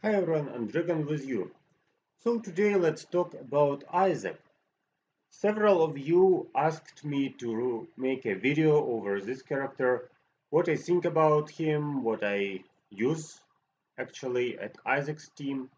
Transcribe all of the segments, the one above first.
Hi everyone, and Dragon with you. So today let's talk about Isaac. Several of you asked me to make a video over this character, what I think about him, what I use actually at Isaac's team.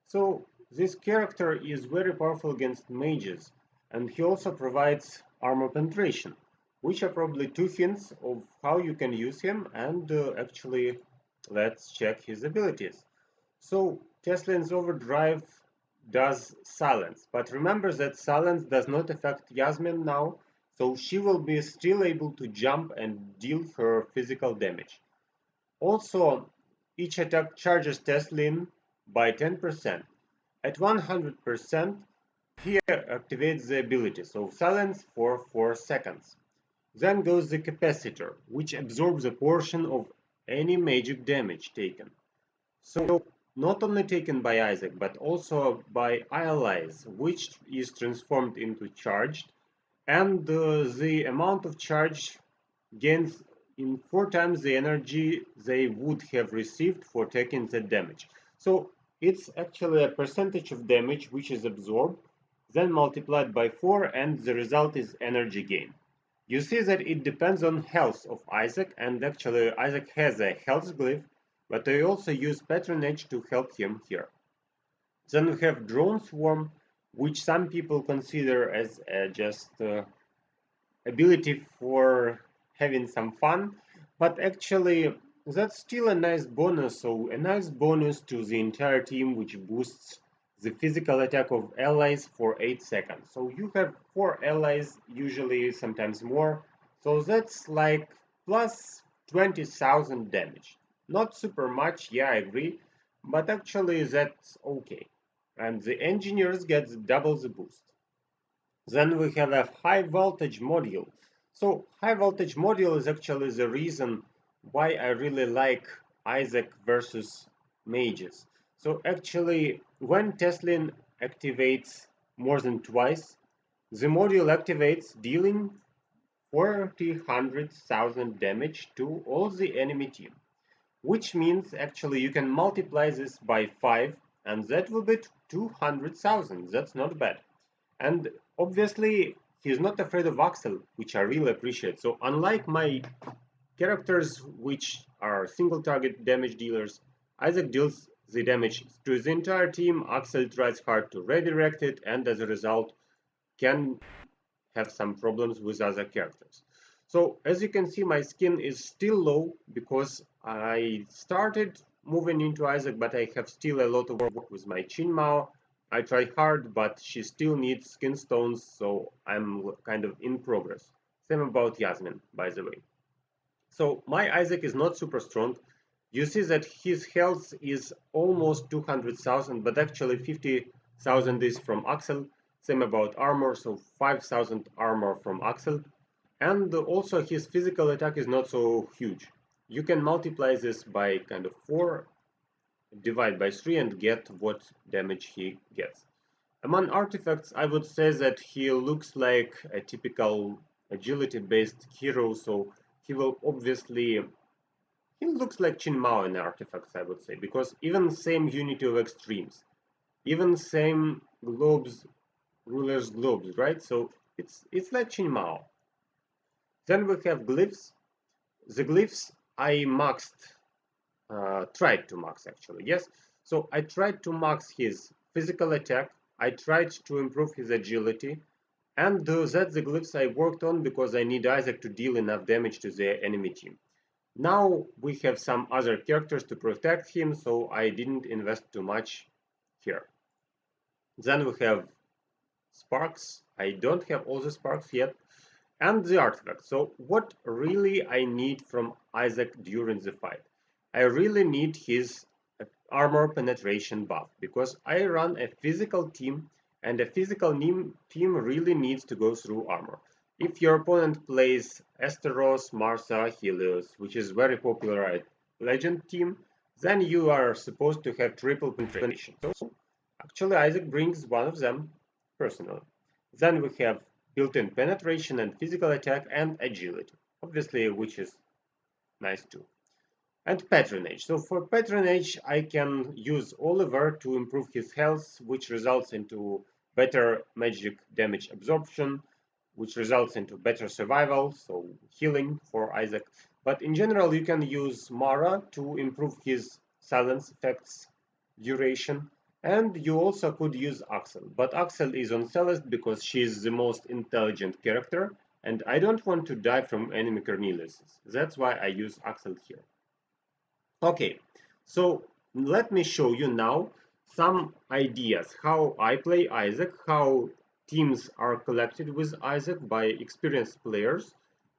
So this character is very powerful against mages, and he also provides armor penetration, which are probably two hints of how you can use him, and actually let's check his abilities. So Tesla's overdrive does silence, but remember that silence does not affect Yasmine now, so she will be still able to jump and deal her physical damage. Also, each attack charges Teslin by 10%. At 100%, he activates the ability, so silence for 4 seconds. Then goes the capacitor, which absorbs a portion of any magic damage taken. So not only taken by Isaac, but also by allies, which is transformed into charged, and the amount of charge gains in 4 times the energy they would have received for taking the damage. So it's actually a percentage of damage which is absorbed, then multiplied by 4, and the result is energy gain. You see that it depends on health of Isaac, and actually Isaac has a health glyph, but I also use patronage to help him here. Then we have drone swarm, which some people consider as just ability for having some fun, but actually that's still a nice bonus. So a nice bonus to the entire team, which boosts the physical attack of allies for 8 seconds. So you have 4 allies, usually sometimes more. So that's like plus 20,000 damage. Not super much, yeah, I agree, but actually that's okay. And the engineers get double the boost. Then we have a high voltage module. So high voltage module is actually the reason why I really like Isaac versus mages. So actually when Teslin activates more than twice, the module activates dealing 400,000 damage to all the enemy team, which means actually you can multiply this by 5 and that will be 200,000. That's not bad. And obviously, he's not afraid of Axel, which I really appreciate. So unlike my characters, which are single target damage dealers, Isaac deals the damage to the entire team. Axel tries hard to redirect it, and as a result, can have some problems with other characters. So as you can see, my skin is still low because I started moving into Isaac, but I have still a lot of work with my Chinmao. I try hard, but she still needs skin stones, so I'm kind of in progress. Same about Yasmine, by the way. So my Isaac is not super strong. You see that his health is almost 200,000, but actually 50,000 is from Axel. Same about armor, so 5,000 armor from Axel. And also his physical attack is not so huge. You can multiply this by kind of 4, divide by 3 and get what damage he gets. Among artifacts, I would say that he looks like a typical agility-based hero, so he will obviously he looks like Chinmao in artifacts, I would say, because even same unity of extremes, even same globes, rulers globes, right? So it's like Chinmao. Then we have glyphs. The glyphs I maxed, tried to max actually, yes. So I tried to max his physical attack. I tried to improve his agility, and that's the glyphs I worked on because I need Isaac to deal enough damage to the enemy team. Now we have some other characters to protect him, so I didn't invest too much here. Then we have sparks. I don't have all the sparks yet, and the artifact. So what really I need from Isaac during the fight? I really need his armor penetration buff because I run a physical team, and a physical team really needs to go through armor. If your opponent plays Esteros, Marsa, Helios, which is very popular at Legend team, then you are supposed to have triple penetration. So actually Isaac brings one of them personally. Then we have built-in penetration and physical attack and agility, obviously, which is nice too. And patronage. So for patronage, I can use Oliver to improve his health, which results into better magic damage absorption, which results into better survival, so healing for Isaac. But in general, you can use Mara to improve his silence effects duration, and you also could use Axel. But Axel is on Celeste because she is the most intelligent character, and I don't want to die from enemy Cornelius. That's why I use Axel here. Okay, so let me show you now some ideas how I play Isaac, how teams are collected with Isaac by experienced players,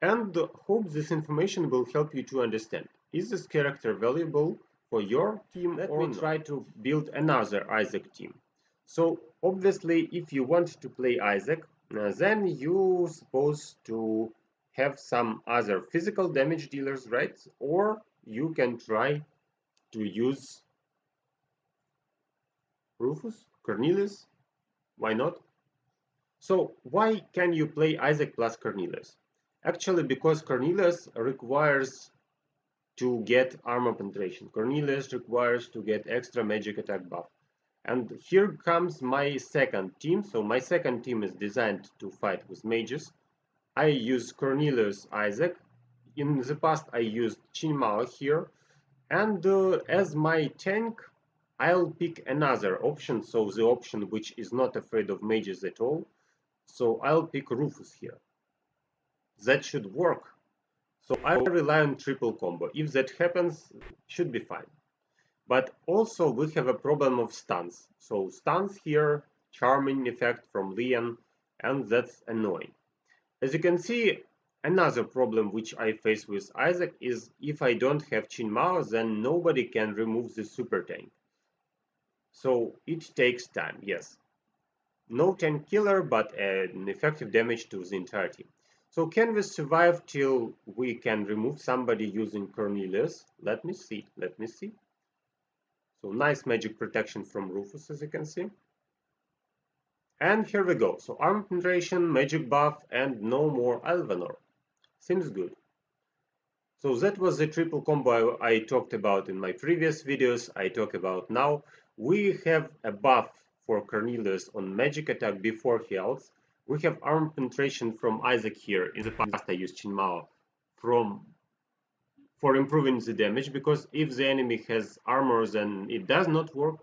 and hope this information will help you to understand, is this character valuable for your team or not? Let me try to build another Isaac team. So obviously if you want to play Isaac, then you supposed to have some other physical damage dealers, right? Or you can try to use Rufus, Cornelius, why not? So why can you play Isaac plus Cornelius? Actually, because Cornelius requires to get armor penetration. Cornelius requires to get extra magic attack buff. And here comes my second team. So my second team is designed to fight with mages. I use Cornelius Isaac. In the past I used Chinmao here. And as my tank, I'll pick another option, so the option which is not afraid of mages at all. So I'll pick Rufus here. That should work. So I rely on triple combo. If that happens, should be fine. But also we have a problem of stuns. So stuns here, charming effect from Leon, and that's annoying. As you can see, another problem which I face with Isaac is if I don't have Chinmao, then nobody can remove the super tank. So it takes time, yes. No tank killer, but an effective damage to the entire team. So can we survive till we can remove somebody using Cornelius? Let me see. So nice magic protection from Rufus, as you can see. And here we go. So armor penetration, magic buff, and no more Alvanor. Seems good. So that was the triple combo I talked about in my previous videos. I talk about now. We have a buff for Cornelius on magic attack before he ults. We have armor penetration from Isaac here. In the past I used Chinmao for improving the damage, because if the enemy has armor then it does not work.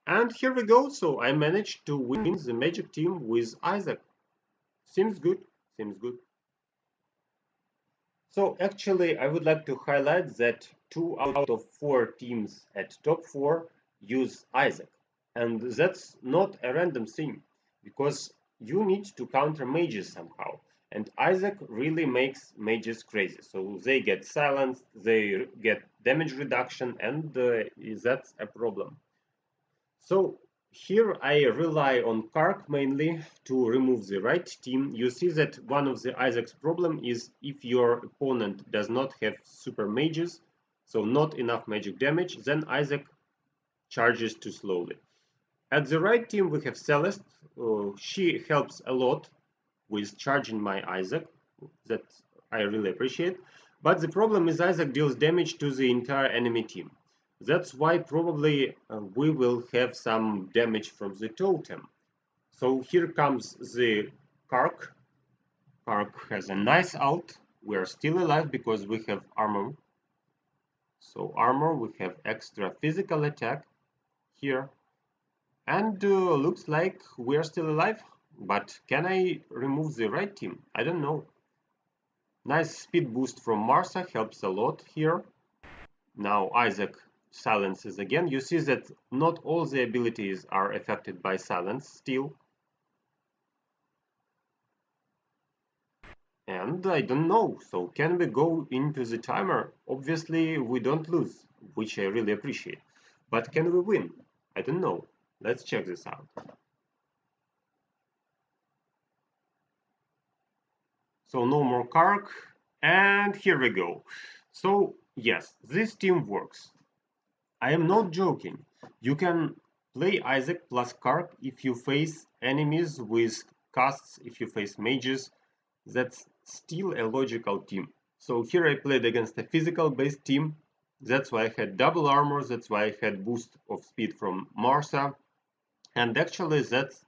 And here we go. So I managed to win the magic team with Isaac. Seems good. So actually, I would like to highlight that 2 out of 4 teams at top 4 use Isaac. And that's not a random thing, because you need to counter mages somehow. And Isaac really makes mages crazy. So they get silenced, they get damage reduction, and that's a problem. So here I rely on Kark mainly to remove the right team. You see that one of the Isaac's problem is if your opponent does not have super mages, so not enough magic damage, then Isaac charges too slowly. At the right team we have Celeste. She helps a lot with charging my Isaac. That I really appreciate. But the problem is Isaac deals damage to the entire enemy team. That's why probably we will have some damage from the totem. So here comes the Kark. Kark has a nice ult. We're still alive because we have armor. So armor, we have extra physical attack here. And looks like we're still alive. But can I remove the right team? I don't know. Nice speed boost from Marsa helps a lot here. Now Isaac silences again. You see that not all the abilities are affected by silence still. And I don't know, so can we go into the timer? Obviously we don't lose, which I really appreciate. But can we win? I don't know. Let's check this out. So no more Kark, and here we go. So yes, this team works. I am not joking. You can play Isaac plus Kark if you face enemies with casts, if you face mages. That's still a logical team. So here I played against a physical based team. That's why I had double armor, that's why I had boost of speed from Marsa, and actually that's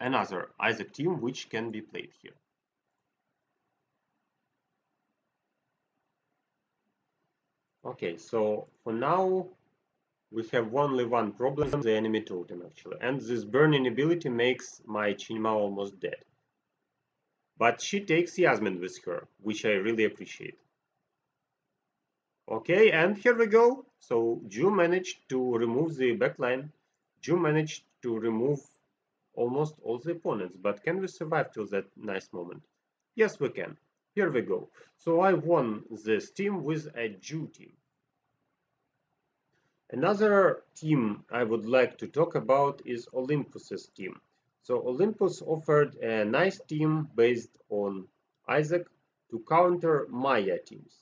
another Isaac team which can be played here. Okay, so for now we have only one problem, the enemy totem actually, and this burning ability makes my Chinma almost dead. But she takes Yasmine with her, which I really appreciate. Okay, and here we go. So Ju managed to remove the backline. Ju managed to remove almost all the opponents, but can we survive till that nice moment? Yes, we can. Here we go. So I won this team with a Ju team. Another team I would like to talk about is Olympus's team. So Olympus offered a nice team based on Isaac to counter Maya teams.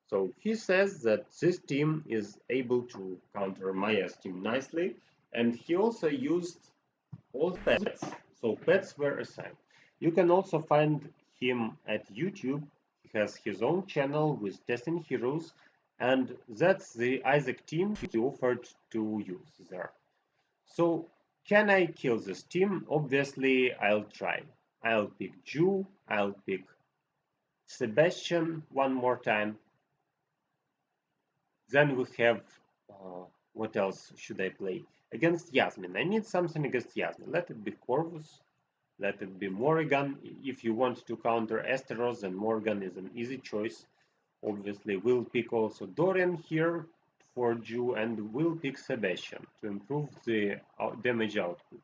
So he says that this team is able to counter Maya's team nicely, and he also used all pets. So pets were assigned. You can also find him at YouTube. He has his own channel with testing heroes, and that's the Isaac team he offered to use there. So can I kill this team? Obviously, I'll try. I'll pick Ju, I'll pick Sebastian one more time. Then we have, what else should I play? Against Yasmine. I need something against Yasmine. Let it be Corvus. Let it be Morrigan. If you want to counter Esteros, then Morgan is an easy choice. Obviously, we'll pick also Dorian here for Ju, and we'll pick Sebastian to improve the damage output.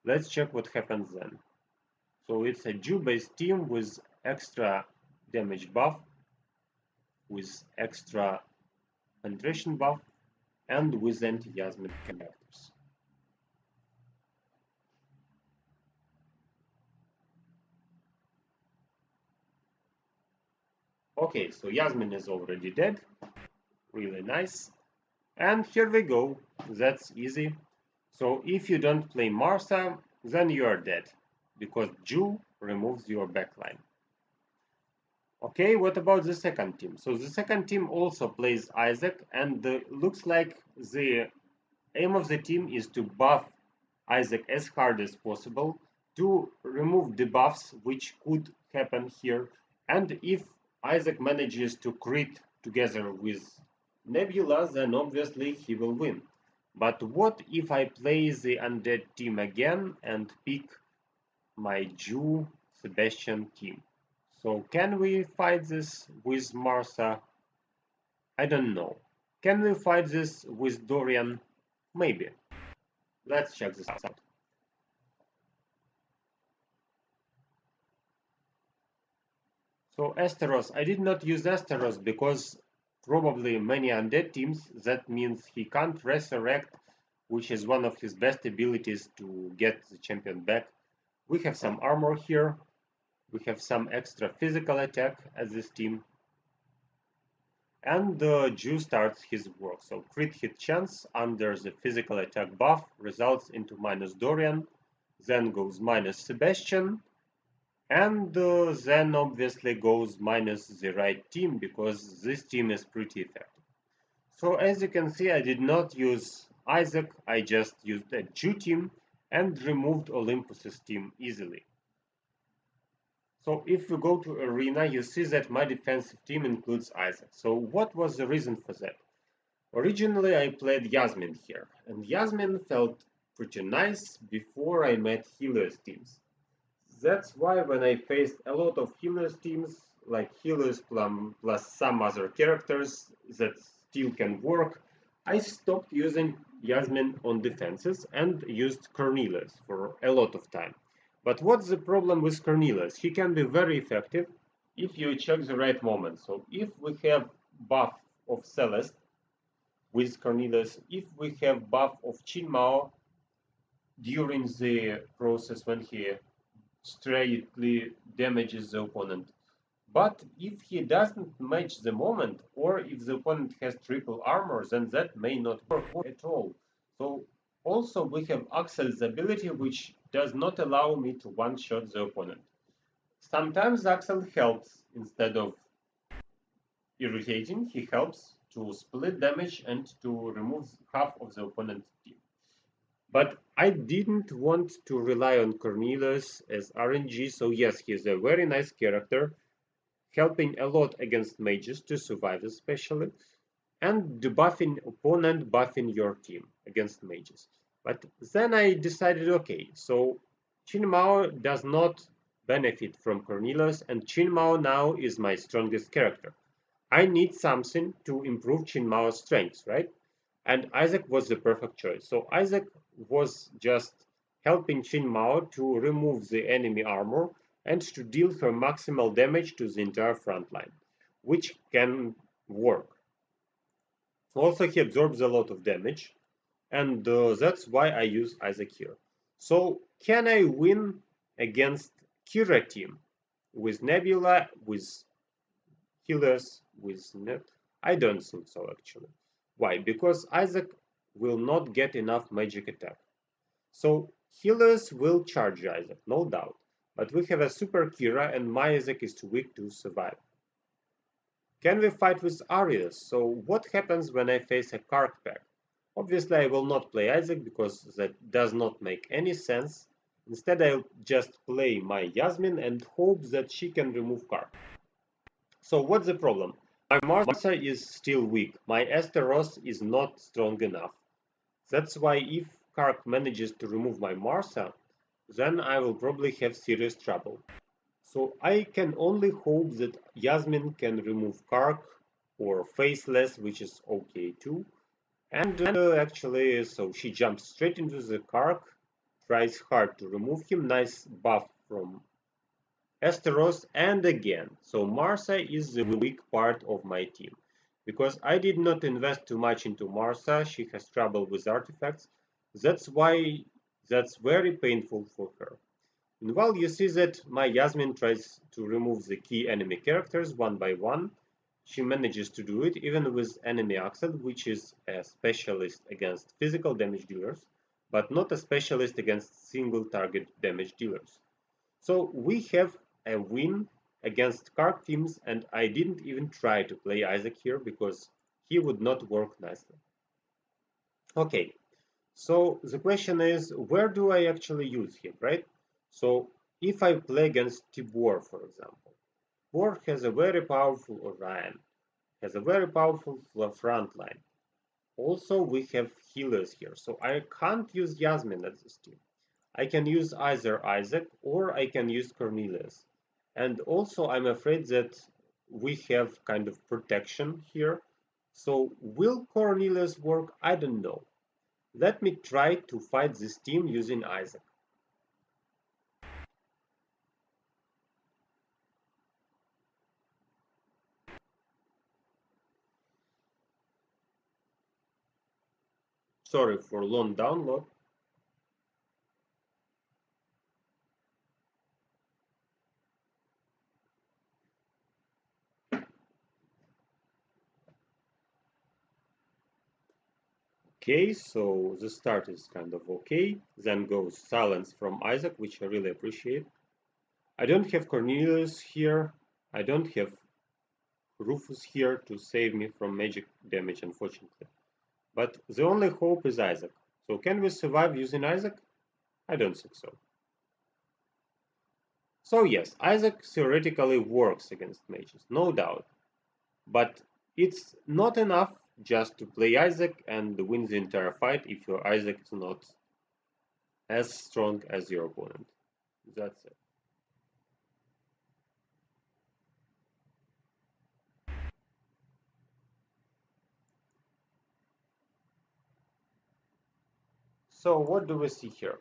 Let's check what happens then. So it's a Ju-based team with extra damage buff, with extra penetration buff, and with anti-Yasmine characters. Okay, so Yasmine is already dead. Really nice. And here we go. That's easy. So if you don't play Marsa, then you are dead, because Ju removes your backline. Okay, what about the second team? So the second team also plays Isaac, and looks like the aim of the team is to buff Isaac as hard as possible, to remove debuffs which could happen here, and if Isaac manages to crit together with Nebula, then obviously he will win. But what if I play the undead team again and pick my Ju Sebastian team? So can we fight this with Marsa? I don't know. Can we fight this with Dorian? Maybe. Let's check this out. So Esteros, I did not use Esteros because probably many undead teams, that means he can't resurrect, which is one of his best abilities to get the champion back. We have some armor here. We have some extra physical attack as this team. And the Jew starts his work. So crit hit chance under the physical attack buff results into minus Dorian, then goes minus Sebastian, and then obviously goes minus the right team because this team is pretty effective. So as you can see, I did not use Isaac, I just used a Jew team and removed Olympus's team easily. So if we go to Arena, you see that my defensive team includes Isaac. So what was the reason for that? Originally I played Yasmine here, and Yasmine felt pretty nice before I met Hellios teams. That's why when I faced a lot of Hellios teams, like Hellios plus some other characters that still can work, I stopped using Yasmine on defenses and used Cornelius for a lot of time. But what's the problem with Cornelius? He can be very effective if you check the right moment. So if we have buff of Celeste with Cornelius, if we have buff of Chinmao during the process when he straightly damages the opponent. But if he doesn't match the moment, or if the opponent has triple armor, then that may not work at all. So also we have Axel's ability, which does not allow me to one-shot the opponent. Sometimes Axel helps instead of irritating, he helps to split damage and to remove half of the opponent's team. But I didn't want to rely on Cornelius as RNG, so yes, he's a very nice character, helping a lot against mages to survive especially, and debuffing opponent, buffing your team against mages. But then I decided, okay, so Qin Mao does not benefit from Cornelius, and Qin Mao now is my strongest character. I need something to improve Qin Mao's strengths, right? And Isaac was the perfect choice. So Isaac was just helping Qin Mao to remove the enemy armor and to deal her maximal damage to the entire front line, which can work. Also, he absorbs a lot of damage, and that's why I use Isaac here. So, can I win against Kira team with Nebula, with Hellios, with Net? I don't think so actually. Why? Because Isaac will not get enough magic attack. So Hellios will charge Isaac, no doubt. But we have a super Kira and my Isaac is too weak to survive. Can we fight with Arius? So what happens when I face a Kark pack? Obviously I will not play Isaac because that does not make any sense. Instead I'll just play my Yasmine and hope that she can remove Kark. So what's the problem? My Martha is still weak. My Esteros is not strong enough. That's why if Kark manages to remove my Martha, then I will probably have serious trouble. So I can only hope that Yasmine can remove Kark or Faceless, which is okay too. And actually, so she jumps straight into the Kark, tries hard to remove him, nice buff from Esteros, and again. So Martha is the weak part of my team. Because I did not invest too much into Martha, she has trouble with artifacts. That's why that's very painful for her. Meanwhile, you see that my Yasmine tries to remove the key enemy characters one by one. She manages to do it even with enemy accent, which is a specialist against physical damage dealers, but not a specialist against single target damage dealers. So we have a win against Kark teams, and I didn't even try to play Isaac here because he would not work nicely. Okay, so the question is, where do I actually use him, right? So if I play against Tibor, for example, Tibor has a very powerful Orion, has a very powerful front line. Also, we have healers here, so I can't use Yasmine at this team. I can use either Isaac or I can use Cornelius. And also I'm afraid that we have kind of protection here. So will Cornelius work? I don't know. Let me try to fight this team using Isaac. Sorry for long download. Okay, so the start is kind of okay. Then goes silence from Isaac, which I really appreciate. I don't have Cornelius here. I don't have Rufus here to save me from magic damage, unfortunately. But the only hope is Isaac. So can we survive using Isaac? I don't think so. So yes, Isaac theoretically works against mages, no doubt. But it's not enough just to play Isaac and win the entire fight if your Isaac is not as strong as your opponent. That's it. So what do we see here?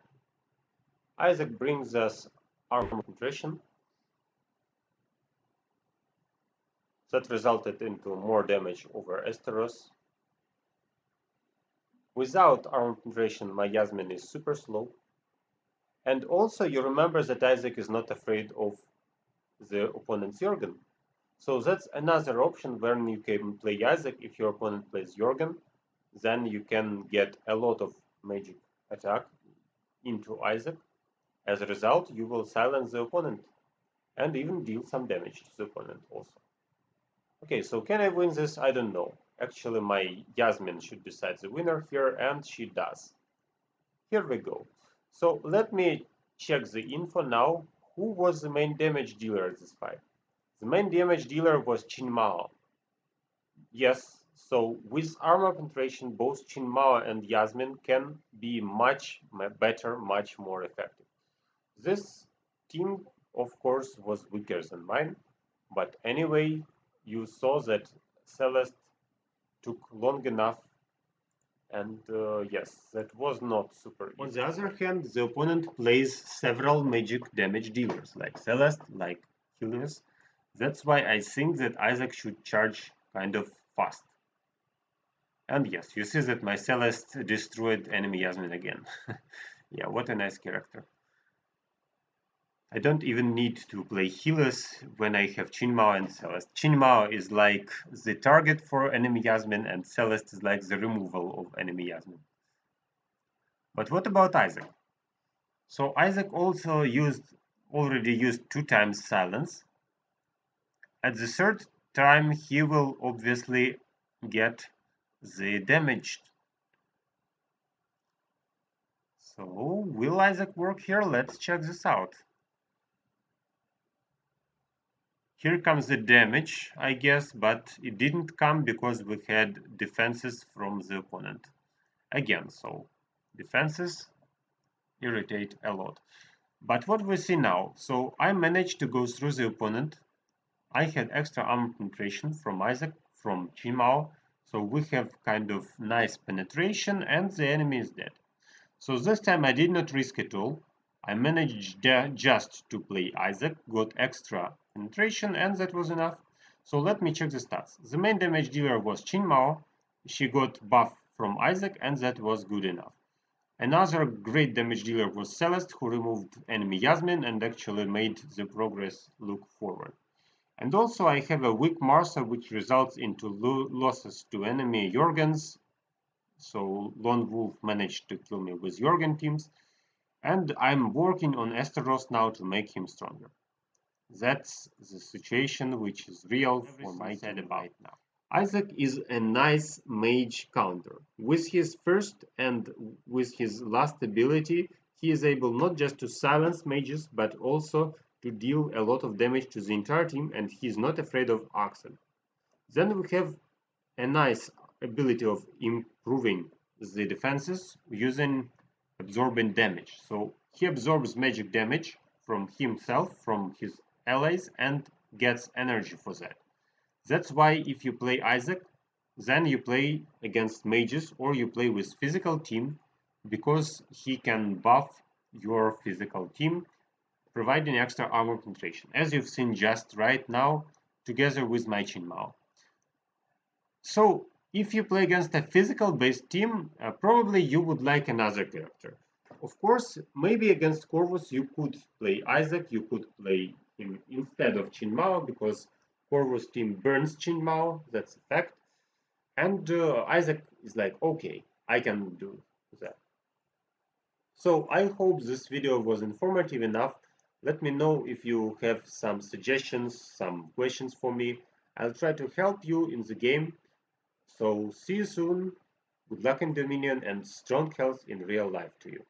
Isaac brings us armor concentration. That resulted into more damage over Esteros. Without armor concentration, my Yasmine is super slow. And also you remember that Isaac is not afraid of the opponent's Jorgen. So that's another option when you can play Isaac. If your opponent plays Jorgen, then you can get a lot of magic attack into Isaac. As a result, you will silence the opponent and even deal some damage to the opponent also. Okay, so can I win this? I don't know. Actually, my Yasmine should decide the winner here, and she does. Here we go. So let me check the info now. Who was the main damage dealer at this fight? The main damage dealer was Qinmao. Yes, so with armor penetration, both Qinmao and Yasmine can be much better, much more effective. This team, of course, was weaker than mine, but anyway, you saw that Celeste took long enough, and yes, that was not super easy. On the other hand, the opponent plays several magic damage dealers, like Celeste, like Hellios. That's why I think that Isaac should charge kind of fast. And yes, you see that my Celeste destroyed enemy Yasmine again. Yeah, what a nice character. I don't even need to play healers when I have Qinmao and Celeste. Qinmao is like the target for enemy Yasmine, and Celeste is like the removal of enemy Yasmine. But what about Isaac? So Isaac also already used 2 times silence. At the third time he will obviously get the damage. So will Isaac work here? Let's check this out. Here comes the damage, I guess, but it didn't come because we had defenses from the opponent. Again, so defenses irritate a lot. But what we see now, so I managed to go through the opponent. I had extra armor penetration from Isaac, from Qinmao, so we have kind of nice penetration and the enemy is dead. So this time I did not risk at all. I managed just to play Isaac, got extra penetration, and that was enough. So let me check the stats. The main damage dealer was Qinmao. She got buff from Isaac, and that was good enough. Another great damage dealer was Celeste, who removed enemy Yasmine and actually made the progress look forward. And also I have a weak Martha, which results into losses to enemy Jorgens. So Lone Wolf managed to kill me with Jorgen teams. And I'm working on Esteros now to make him stronger. That's the situation which is real for my team right now. Isaac is a nice mage counter. With his first and with his last ability, he is able not just to silence mages, but also to deal a lot of damage to the entire team, and he is not afraid of Oxen. Then we have a nice ability of improving the defenses using absorbing damage. So he absorbs magic damage from himself, from his allies, and gets energy for that. That's why if you play Isaac, then you play against mages or you play with physical team, because he can buff your physical team, providing extra armor penetration, as you've seen just right now, together with my Qinmao. So if you play against a physical based team, probably you would like another character. Of course, maybe against Corvus you could play Isaac, you could play him instead of Qinmao, because Corvus team burns Qinmao, that's a fact. And Isaac is like, okay, I can do that. So I hope this video was informative enough. Let me know if you have some suggestions, some questions for me. I'll try to help you in the game. So see you soon. Good luck in Dominion and strong health in real life to you.